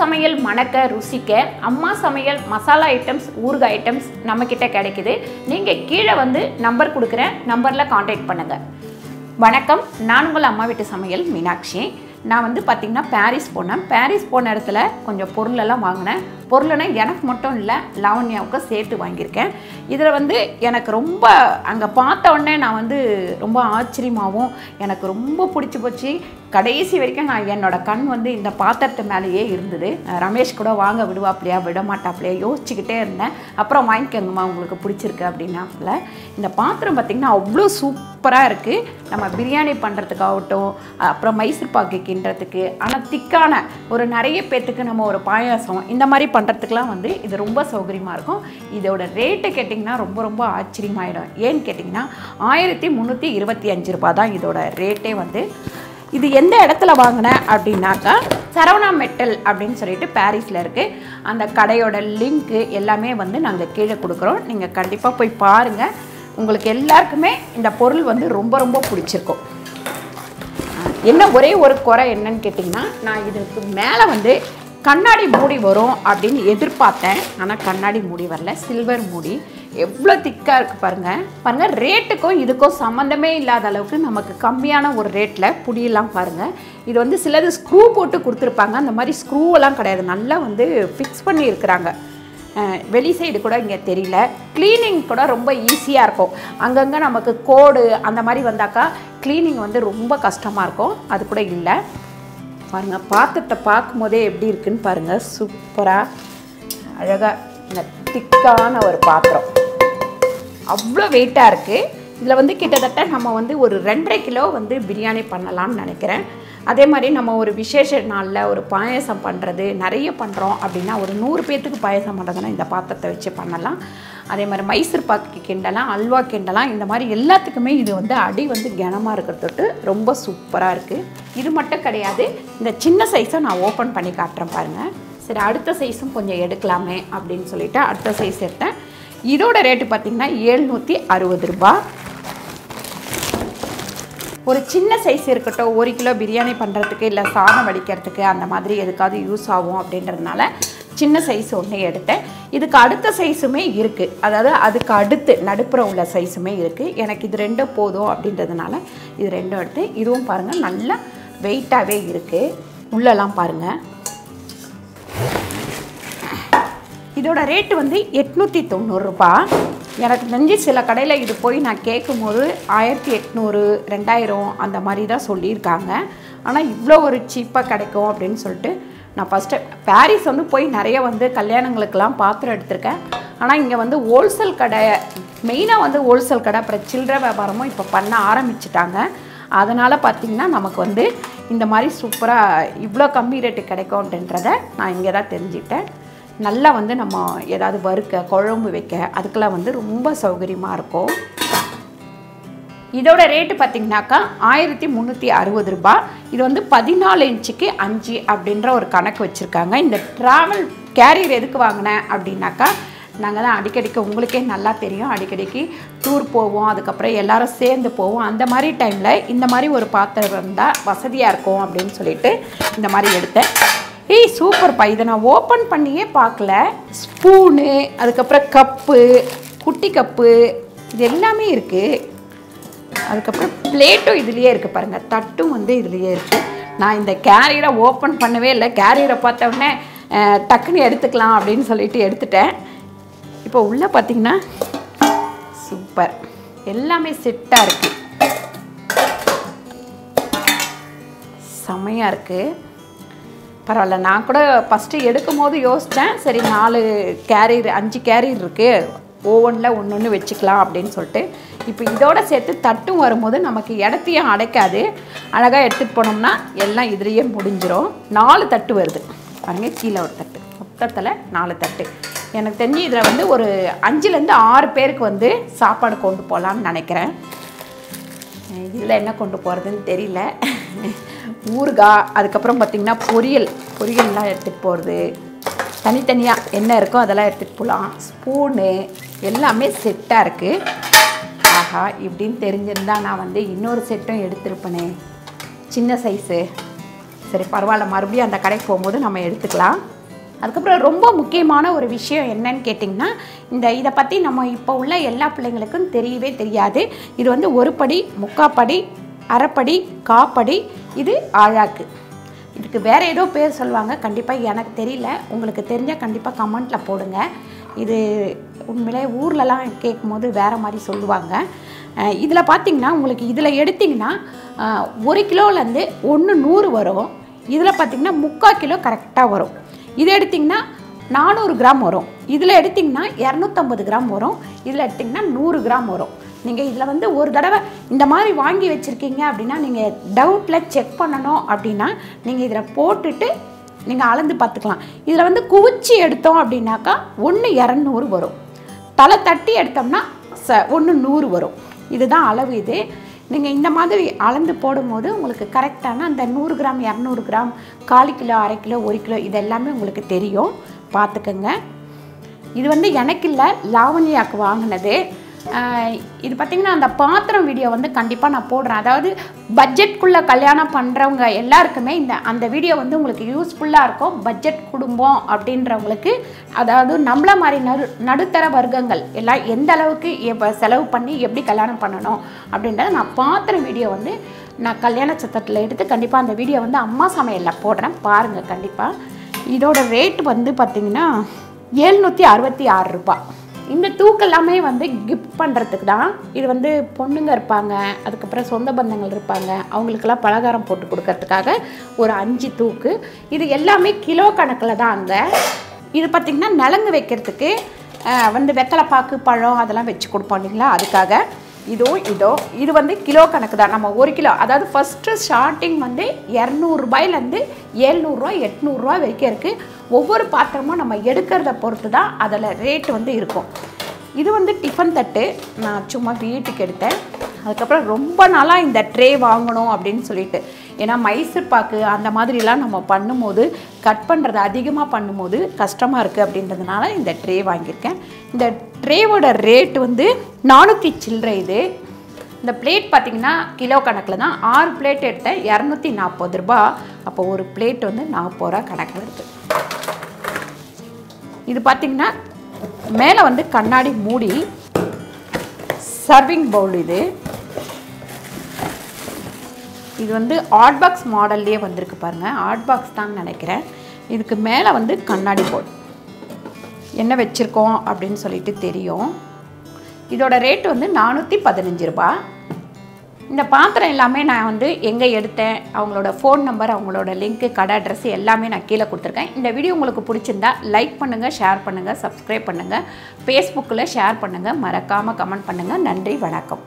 சமையல் மணக்க ருசிக்க அம்மா சமையல் மசாலா ஐட்டம்ஸ் ஊறுகாய் ஐட்டம்ஸ் நம்மக்கிட்ட கிடைக்குது. நீங்கள் கீழே வந்து நம்பர் கொடுக்குறேன், நம்பரில் காண்டாக்ட் பண்ணுங்கள். வணக்கம், நான் உங்கள் அம்மா வீட்டு சமையல் மீனாட்சி. நான் வந்து பார்த்திங்கன்னா பாரிஸ் போனேன். பாரிஸ் போன இடத்துல கொஞ்சம் பொருளெல்லாம் வாங்கினேன். பொருள்னா எனக்கு மட்டும் இல்லை, லாவண்யாவுக்கு சேர்த்து வாங்கியிருக்கேன். இதில் வந்து எனக்கு ரொம்ப அங்கே பார்த்த உடனே நான் வந்து ரொம்ப ஆச்சரியமாகவும் எனக்கு ரொம்ப பிடிச்சி போச்சு. கடைசி வரைக்கும் நான் என்னோடய கண் வந்து இந்த பாத்திரத்து மேலேயே இருந்தது. ரமேஷ் கூட வாங்க விடுவாப்லையா விட மாட்டாப்லையா யோசிச்சுக்கிட்டே இருந்தேன். அப்புறம் வாங்கிக்கோங்கம்மா உங்களுக்கு பிடிச்சிருக்கு அப்படின்னாப்புல. இந்த பாத்திரம் பார்த்திங்கன்னா அவ்வளோ சூப்பராக இருக்குது. நம்ம பிரியாணி பண்ணுறதுக்காகட்டும், அப்புறம் மைசூர் பாக்கு கிண்டுறதுக்கு, ஆனால் திக்கான ஒரு நிறைய பேர்த்துக்கு நம்ம ஒரு பாயாசம் இந்த மாதிரி பண்ணுறதுக்கெலாம் வந்து இது ரொம்ப சௌகரியமாக இருக்கும். இதோட ரேட்டை கேட்டிங்கன்னா ரொம்ப ரொம்ப ஆச்சரியமாயிடும். ஏன்னு கேட்டிங்கன்னா 1325 ரூபா தான் இதோட ரேட்டே வந்து. இது எந்த இடத்துல வாங்கினேன் அப்படின்னாக்கா சரவணா மெட்டல் அப்படின்னு சொல்லிட்டு பாரிஸில் இருக்குது. அந்த கடையோட லிங்க்கு எல்லாமே வந்து நாங்கள் கீழே கொடுக்குறோம். நீங்கள் கண்டிப்பாக போய் பாருங்கள். உங்களுக்கு எல்லாருக்குமே இந்த பொருள் வந்து ரொம்ப ரொம்ப பிடிச்சிருக்கும். என்ன ஒரே ஒரு குறை என்னன்னு கேட்டிங்கன்னா, நான் இதுக்கு மேலே வந்து கண்ணாடி மூடி வரும் அப்படின்னு எதிர்பார்த்தேன். ஆனால் கண்ணாடி மூடி வரல, சில்வர் மூடி. எவ்வளோ திக்காக இருக்குது பாருங்கள். ரேட்டுக்கும் இதுக்கும் சம்மந்தமே இல்லாத அளவுக்கு நமக்கு கம்மியான ஒரு ரேட்டில் புடியெல்லாம் பாருங்கள். இது வந்து சிலது ஸ்க்ரூ போட்டு கொடுத்துருப்பாங்க, அந்த மாதிரி ஸ்க்ரூவெல்லாம் கிடையாது. நல்லா வந்து ஃபிக்ஸ் பண்ணி இருக்கிறாங்க. வெளி சைடு கூட இங்கே தெரியல. க்ளீனிங் கூட ரொம்ப ஈஸியாக இருக்கும். அங்கங்கே நமக்கு கோடு அந்த மாதிரி வந்தாக்கா க்ளீனிங் வந்து ரொம்ப கஷ்டமாக இருக்கும். அது கூட இல்லை பாருங்கள். பாத்திரத்தை பார்க்கும் போதே எப்படி இருக்குன்னு பாருங்கள். சூப்பராக அழகாக இந்த திக்கான ஒரு பாத்திரம், அவ்வளோ வெயிட்டாக இருக்குது. இதில் வந்து கிட்டத்தட்ட நம்ம வந்து ஒரு 2.5 கிலோ வந்து பிரியாணி பண்ணலாம்னு நினைக்கிறேன். அதே மாதிரி நம்ம ஒரு விசேஷ நாளில் ஒரு பாயசம் பண்ணுறது நிறைய பண்ணுறோம் அப்படின்னா, ஒரு 100 பேர்த்துக்கு பாயசம் பண்ணுறதுன்னா இந்த பாத்திரத்தை வச்சு பண்ணலாம். அதே மாதிரி மைசூர் பாக்கு கிண்டலாம், அல்வா கிண்டலாம். இந்த மாதிரி எல்லாத்துக்குமே இது வந்து அடி வந்து கனமாக இருக்கிறது ரொம்ப சூப்பராக இருக்குது. இது மட்டும் கிடையாது, இந்த சின்ன சைஸை நான் ஓப்பன் பண்ணி காட்டுறேன் பாருங்கள். சரி, அடுத்த சைஸும் கொஞ்சம் எடுக்கலாமே அப்படின்னு சொல்லிவிட்டு அடுத்த சைஸ் எடுத்தேன். இதோட ரேட்டு பார்த்திங்கன்னா 760 ரூபா. ஒரு சின்ன சைஸ் இருக்கட்டும், 1 கிலோ பிரியாணி பண்ணுறதுக்கு இல்லை சாதம் வடிக்கிறதுக்கு அந்த மாதிரி எதுக்காவது யூஸ் ஆகும் அப்படின்றதுனால சின்ன சைஸ் ஒன்று எடுத்தேன். இதுக்கு அடுத்த சைஸுமே இருக்குது, அதாவது அதுக்கு அடுத்து நடுப்புற உள்ள சைஸுமே இருக்குது. எனக்கு இது 2 போதும் அப்படின்றதுனால இது 2 எடுத்தேன். இதுவும் பாருங்கள் நல்லா வெயிட்டாகவே இருக்குது. உள்ளெல்லாம் பாருங்கள். இதோட ரேட்டு வந்து 890 ரூபா. எனக்கு தெரிஞ்சு சில கடையில் இது போய் நான் கேட்கும்போது 1800 2000 அந்த மாதிரி தான் சொல்லியிருக்காங்க. ஆனால் இவ்வளோ ஒரு சீப்பாக கிடைக்கும் அப்படின்னு சொல்லிட்டு நான் ஃபஸ்ட்டு பாரிஸ் வந்து போய் நிறைய வந்து கல்யாணங்களுக்கெல்லாம் பாத்திரம் எடுத்திருக்கேன். ஆனால் இங்கே வந்து ஹோல்சேல் கடை, மெயினாக வந்து ஹோல்சேல் கடை, அப்புறம் சில்லறை வியாபாரமும் இப்போ பண்ண ஆரம்பிச்சிட்டாங்க. அதனால் பார்த்திங்கன்னா நமக்கு வந்து இந்த மாதிரி சூப்பராக இவ்வளோ கம்மி ரேட்டு கிடைக்கும் அப்படின்றத நான் இங்கே தான் தெரிஞ்சுக்கிட்டேன். நல்லா வந்து நம்ம ஏதாவது வறுக்க, குழம்பு வைக்க அதுக்கெல்லாம் வந்து ரொம்ப சௌகரியமாக இருக்கும். இதோட ரேட்டு பார்த்திங்கனாக்கா 1360 ரூபா. இது வந்து 14 இன்ச்சுக்கு 5 அப்படின்ற ஒரு கணக்கு வச்சுருக்காங்க. இந்த ட்ராவல் கேரியர் எதுக்கு வாங்கினேன் அப்படின்னாக்கா, நாங்கள் தான் அடிக்கடிக்கு உங்களுக்கே நல்லா தெரியும், அடிக்கடிக்கு டூர் போவோம், அதுக்கப்புறம் எல்லோரும் சேர்ந்து போவோம். அந்த மாதிரி டைமில் இந்த மாதிரி ஒரு பாத்திரம் இருந்தால் வசதியாக இருக்கும் அப்படின்னு சொல்லிட்டு இந்த மாதிரி எடுத்தேன். சூப்பர்ப்பா. இதை நான் ஓப்பன் பண்ணியே பார்க்கல. ஸ்பூனு, அதுக்கப்புறம் கப்பு, குட்டி கப்பு, இது எல்லாமே இருக்குது. அதுக்கப்புறம் பிளேட்டும் இதுலேயே இருக்குது பாருங்கள். தட்டும் வந்து இதுலேயே இருக்குது. நான் இந்த கேரியரை ஓப்பன் பண்ணவே இல்லை. கேரியரை பார்த்த உடனே டக்குன்னு எடுத்துக்கலாம் அப்படின்னு சொல்லிட்டு எடுத்துட்டேன். இப்போ உள்ளே பார்த்திங்கன்னா சூப்பர், எல்லாமே செட்டாக இருக்குது, செம்மையாக இருக்குது. பரவாயில்ல. நான் கூட ஃபஸ்ட்டு எடுக்கும் போது யோசித்தேன், சரி 4 கேரியர் 5 கேரியர் இருக்குது, ஓவனில் ஒன்று வச்சுக்கலாம் அப்படின்னு சொல்லிட்டு. இப்போ இதோட சேர்த்து தட்டும் வரும்போது நமக்கு இடத்தையும் அடைக்காது. அழகாக எடுத்துகிட்டு போனோம்னா எல்லாம் இதுலேயே முடிஞ்சிடும். 4 தட்டு வருது பாருங்க. கீழே ஒரு தட்டு, மொத்தத்தில் 4 தட்டு. எனக்கு தெரிஞ்சு இதில் வந்து ஒரு 5லேருந்து 6 பேருக்கு வந்து சாப்பாடு கொண்டு போகலான்னு நினைக்கிறேன். இதில் என்ன கொண்டு போகிறதுன்னு தெரியல. ஊறுகாய், அதுக்கப்புறம் பார்த்திங்கன்னா பொரியல்லாம் எடுத்துகிட்டு போகிறது, தனித்தனியாக என்ன இருக்கோ அதெல்லாம் எடுத்துகிட்டு போகலாம். ஸ்பூனு எல்லாமே செட்டாக இருக்குது. ஆஹா, இப்படின்னு தெரிஞ்சிருந்தால் நான் வந்து இன்னொரு செட்டும் எடுத்துருப்பேனே, சின்ன சைஸு. சரி பரவாயில்ல, மறுபடியும் அந்த கடைக்கு போகும்போது நம்ம எடுத்துக்கலாம். அதுக்கப்புறம் ரொம்ப முக்கியமான ஒரு விஷயம் என்னன்னு கேட்டிங்கன்னா, இதை பற்றி நம்ம இப்போ உள்ள எல்லா பிள்ளைங்களுக்கும் தெரியவே தெரியாது. இது வந்து 1 படி, 3/4 படி, அரைப்படி, காப்படி, இது ஆழாக்கு. இதுக்கு வேறு ஏதோ பேர் சொல்லுவாங்க, கண்டிப்பாக எனக்கு தெரியல. உங்களுக்கு தெரிஞ்சால் கண்டிப்பாக கமெண்ட்டில் போடுங்க. இது உண்மையிலே ஊர்லலாம் கேட்கும்போது வேறு மாதிரி சொல்லுவாங்க. இதில் பார்த்திங்கன்னா உங்களுக்கு இதில் எடுத்திங்கன்னா 1 கிலோலேருந்து 100 வரும். இதில் பார்த்திங்கன்னா 3/4 கிலோ கரெக்டாக வரும். இதை எடுத்திங்கன்னா 400 கிராம் வரும். இதில் எடுத்திங்கன்னா 250 கிராம் வரும். இதில் எடுத்திங்கன்னா 100 கிராம் வரும். நீங்கள் இதில் வந்து ஒரு தடவை இந்த மாதிரி வாங்கி வச்சுருக்கீங்க அப்படின்னா, நீங்கள் டவுட்டில் செக் பண்ணணும் அப்படின்னா நீங்கள் இதில் போட்டுட்டு நீங்கள் அளந்து பார்த்துக்கலாம். இதில் வந்து குவிச்சி எடுத்தோம் அப்படின்னாக்கா 1 200 வரும். தலை தட்டி எடுத்தோம்னா 1 100 வரும். இதுதான் அளவு. இது நீங்கள் இந்த மாதிரி அளந்து போடும்போது உங்களுக்கு கரெக்டான அந்த 100 கிராம் 200 கிராம் 1/4 கிலோ, அரை கிலோ, 1 கிலோ இது எல்லாமே உங்களுக்கு தெரியும். பார்த்துக்கோங்க. இது வந்து எனக்கு இல்லை, லாவண்யாவுக்கு வாங்கினது. இது பார்த்திங்கன்னா அந்த பாத்திரம் வீடியோ வந்து கண்டிப்பாக நான் போடுறேன். அதாவது பட்ஜெட்குள்ளே கல்யாணம் பண்ணுறவங்க எல்லாருக்குமே அந்த வீடியோ வந்து உங்களுக்கு யூஸ்ஃபுல்லாக இருக்கும். பட்ஜெட் குடும்பம் அப்படின்றவங்களுக்கு, அதாவது நம்மள மாதிரி நடுத்தர வர்க்கங்கள் எல்லாம் எந்த அளவுக்கு செலவு பண்ணி எப்படி கல்யாணம் பண்ணணும் அப்படின்றத நான் பாத்திரம் வீடியோ வந்து நான் கல்யாண சத்தத்தில் எடுத்து கண்டிப்பாக அந்த வீடியோ வந்து அம்மா சமையலில் போடுறேன், பாருங்கள் கண்டிப்பாக. இதோட ரேட் வந்து பார்த்திங்கன்னா 766 ரூபாய். இந்த தூக்கெல்லாமே வந்து கிஃப்ட் பண்ணுறதுக்கு தான். இது வந்து பொண்ணுங்க இருப்பாங்க, அதுக்கப்புறம் சொந்த பந்தங்கள் இருப்பாங்க, அவங்களுக்கெல்லாம் பலகாரம் போட்டு கொடுக்கறதுக்காக ஒரு 5 தூக்கு. இது எல்லாமே கிலோ கணக்கில் தான். அங்கே இது பார்த்திங்கன்னா நலங்கு வைக்கிறதுக்கு வந்து வெத்தலைப்பாக்கு, பழம் அதெல்லாம் வச்சு கொடுப்போம் இல்லைங்களா, அதுக்காக. இது வந்து கிலோ கணக்கு தான். நம்ம 1 கிலோ, அதாவது ஃபஸ்ட்டு ஸ்டார்டிங் வந்து 200 ரூபாயிலேருந்து 700 ரூபா 800 ரூபா வரைக்கும் இருக்குது. ஒவ்வொரு பாத்திரமும் நம்ம எடுக்கிறத பொறுத்து தான் அதில் ரேட்டு வந்து இருக்கும். இது வந்து டிஃபன் தட்டு நான் சும்மா வீட்டுக்கு எடுத்தேன். அதுக்கப்புறம் ரொம்ப நாளாக இந்த ட்ரே வாங்கணும் அப்படின்னு சொல்லிட்டு, ஏன்னா மைசூர் பாக்கு அந்த மாதிரிலாம் நம்ம பண்ணும்போது கட் பண்ணுறது அதிகமாக பண்ணும்போது கஷ்டமாக இருக்குது அப்படின்றதுனால இந்த ட்ரே வாங்கியிருக்கேன். இந்த ட்ரேவோட ரேட்டு வந்து 400 சில்லறை. இது இந்த பிளேட் பார்த்திங்கன்னா கிலோ கணக்கில் தான். 6 பிளேட் எடுத்தேன், 240 ரூபா. அப்போ ஒரு பிளேட் வந்து 40 ரூபா கணக்கு வருது. இது பார்த்திங்கன்னா மேலே வந்து கண்ணாடி மூடி, சர்விங் பவுல். இது வந்து ஹாட் பாக்ஸ் மாடல்லையே வந்திருக்கு பாருங்கள், ஹாட் பாக்ஸ் தான் நினைக்கிறேன். இதுக்கு மேலே வந்து கண்ணாடி பவுல், என்ன வச்சுருக்கோம் அப்படின்னு சொல்லிட்டு தெரியும். இதோட ரேட்டு வந்து 415 ரூபா. இந்த பாத்திரம் எல்லாமே நான் வந்து எங்கே எடுத்தேன், அவங்களோட ஃபோன் நம்பர், அவங்களோட லிங்க்கு, கடை அட்ரஸ் எல்லாமே நான் கீழே கொடுத்துருக்கேன். இந்த வீடியோ உங்களுக்கு பிடிச்சிருந்தா லைக் பண்ணுங்கள், ஷேர் பண்ணுங்கள், சப்ஸ்கிரைப் பண்ணுங்கள், ஃபேஸ்புக்கில் ஷேர் பண்ணுங்கள், மறக்காமல் கமெண்ட் பண்ணுங்கள். நன்றி, வணக்கம்.